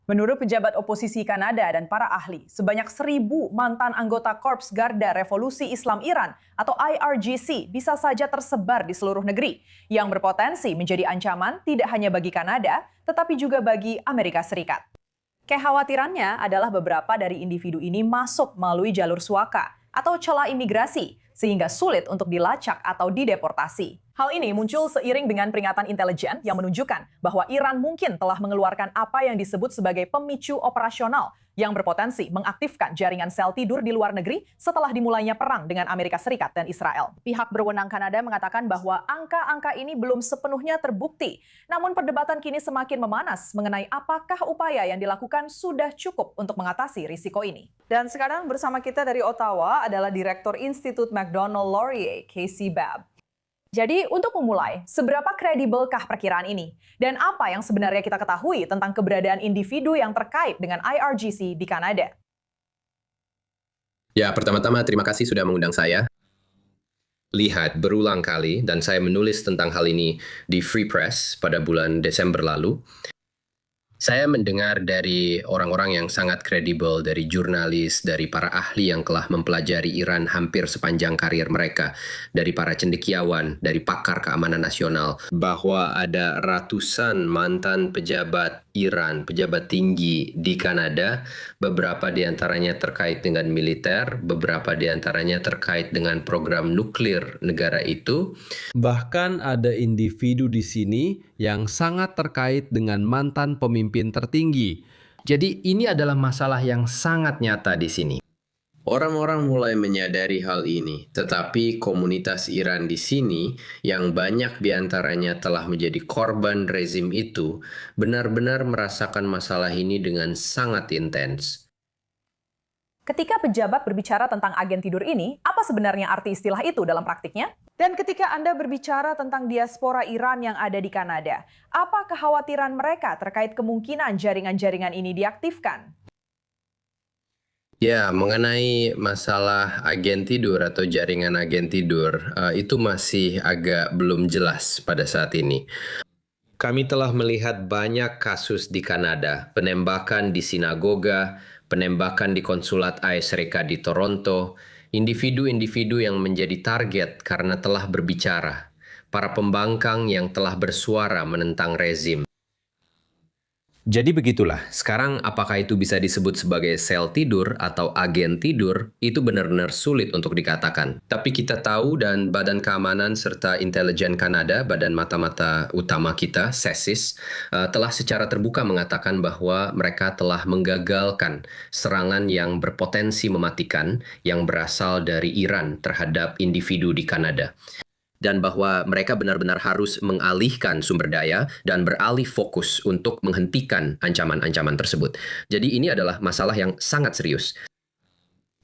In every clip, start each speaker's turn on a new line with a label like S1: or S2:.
S1: Menurut pejabat oposisi Kanada dan para ahli, sebanyak 1.000 mantan anggota Korps Garda Revolusi Islam Iran atau IRGC bisa saja tersebar di seluruh negeri, yang berpotensi menjadi ancaman tidak hanya bagi Kanada, tetapi juga bagi Amerika Serikat. Kekhawatirannya adalah beberapa dari individu ini masuk melalui jalur suaka atau celah imigrasi, sehingga sulit untuk dilacak atau dideportasi. Hal ini muncul seiring dengan peringatan intelijen yang menunjukkan bahwa Iran mungkin telah mengeluarkan apa yang disebut sebagai pemicu operasional yang berpotensi mengaktifkan jaringan sel tidur di luar negeri setelah dimulainya perang dengan Amerika Serikat dan Israel. Pihak berwenang Kanada mengatakan bahwa angka-angka ini belum sepenuhnya terbukti. Namun perdebatan kini semakin memanas mengenai apakah upaya yang dilakukan sudah cukup untuk mengatasi risiko ini. Dan sekarang bersama kita dari Ottawa adalah Direktur Institut McDonald Laurier, Casey Babb. Jadi untuk memulai, seberapa kredibelkah perkiraan ini? Dan apa yang sebenarnya kita ketahui tentang keberadaan individu yang terkait dengan IRGC di Kanada?
S2: Ya, pertama-tama terima kasih sudah mengundang saya. Lihat berulang kali, dan saya menulis tentang hal ini di Free Press pada bulan Desember lalu. Saya mendengar dari orang-orang yang sangat kredibel, dari jurnalis, dari para ahli yang telah mempelajari Iran hampir sepanjang karir mereka, dari para cendekiawan, dari pakar keamanan nasional, bahwa ada ratusan mantan pejabat Iran, pejabat tinggi di Kanada, beberapa di antaranya terkait dengan militer, beberapa di antaranya terkait dengan program nuklir negara itu.
S3: Bahkan ada individu di sini yang sangat terkait dengan mantan pemimpin tertinggi.
S2: Jadi ini adalah masalah yang sangat nyata di sini. Orang-orang mulai menyadari hal ini, tetapi komunitas Iran di sini yang banyak di antaranya telah menjadi korban rezim itu, benar-benar merasakan masalah ini dengan sangat intens.
S1: Ketika pejabat berbicara tentang agen tidur ini, apa sebenarnya arti istilah itu dalam praktiknya? Dan ketika Anda berbicara tentang diaspora Iran yang ada di Kanada, apa kekhawatiran mereka terkait kemungkinan jaringan-jaringan ini diaktifkan?
S2: Ya, mengenai masalah agen tidur atau jaringan agen tidur, itu masih agak belum jelas pada saat ini. Kami telah melihat banyak kasus di Kanada, penembakan di sinagoga, penembakan di konsulat AS Serikat di Toronto, individu-individu yang menjadi target karena telah berbicara, para pembangkang yang telah bersuara menentang rezim. Jadi begitulah, sekarang apakah itu bisa disebut sebagai sel tidur atau agen tidur, itu benar-benar sulit untuk dikatakan. Tapi kita tahu dan Badan Keamanan serta Intelijen Kanada, badan mata-mata utama kita, SESIS, telah secara terbuka mengatakan bahwa mereka telah menggagalkan serangan yang berpotensi mematikan yang berasal dari Iran terhadap individu di Kanada. Dan bahwa mereka benar-benar harus mengalihkan sumber daya dan beralih fokus untuk menghentikan ancaman-ancaman tersebut. Jadi ini adalah masalah yang sangat serius.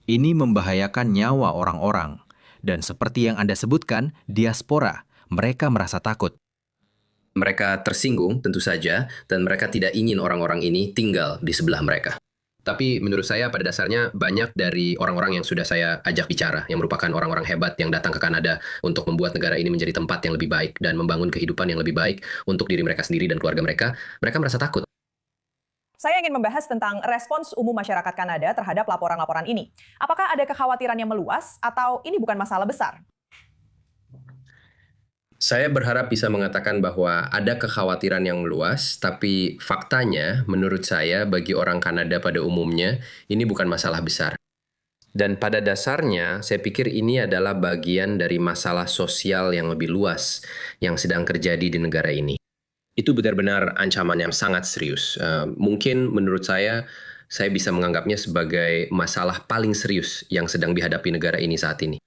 S4: Ini membahayakan nyawa orang-orang. Dan seperti yang Anda sebutkan, diaspora, mereka merasa takut.
S2: Mereka tersinggung tentu saja, dan mereka tidak ingin orang-orang ini tinggal di sebelah mereka. Tapi menurut saya pada dasarnya banyak dari orang-orang yang sudah saya ajak bicara, yang merupakan orang-orang hebat yang datang ke Kanada untuk membuat negara ini menjadi tempat yang lebih baik dan membangun kehidupan yang lebih baik untuk diri mereka sendiri dan keluarga mereka, mereka merasa takut.
S1: Saya ingin membahas tentang respons umum masyarakat Kanada terhadap laporan-laporan ini. Apakah ada kekhawatiran yang meluas atau ini bukan masalah besar?
S2: Saya berharap bisa mengatakan bahwa ada kekhawatiran yang meluas, tapi faktanya menurut saya bagi orang Kanada pada umumnya ini bukan masalah besar. Dan pada dasarnya saya pikir ini adalah bagian dari masalah sosial yang lebih luas yang sedang terjadi di negara ini. Itu benar-benar ancaman yang sangat serius. Mungkin menurut saya bisa menganggapnya sebagai masalah paling serius yang sedang dihadapi negara ini saat ini.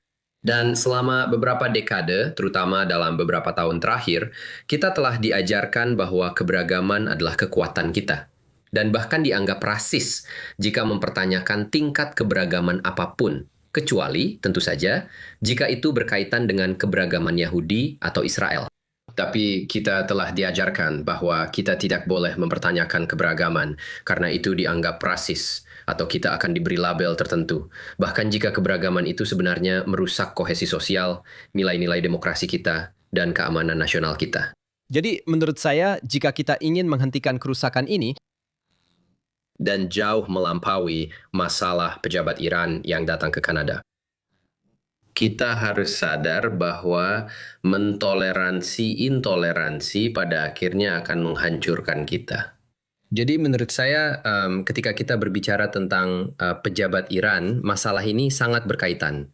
S2: Dan selama beberapa dekade, terutama dalam beberapa tahun terakhir, kita telah diajarkan bahwa keberagaman adalah kekuatan kita. Dan bahkan dianggap rasis jika mempertanyakan tingkat keberagaman apapun, kecuali, tentu saja, jika itu berkaitan dengan keberagaman Yahudi atau Israel. Tapi kita telah diajarkan bahwa kita tidak boleh mempertanyakan keberagaman, karena itu dianggap rasis, atau kita akan diberi label tertentu. Bahkan jika keberagaman itu sebenarnya merusak kohesi sosial, nilai-nilai demokrasi kita, dan keamanan nasional kita.
S5: Jadi menurut saya, jika kita ingin menghentikan kerusakan ini,
S2: dan jauh melampaui masalah pejabat Iran yang datang ke Kanada. Kita harus sadar bahwa mentoleransi intoleransi pada akhirnya akan menghancurkan kita. Jadi menurut saya ketika kita berbicara tentang pejabat Iran, masalah ini sangat berkaitan.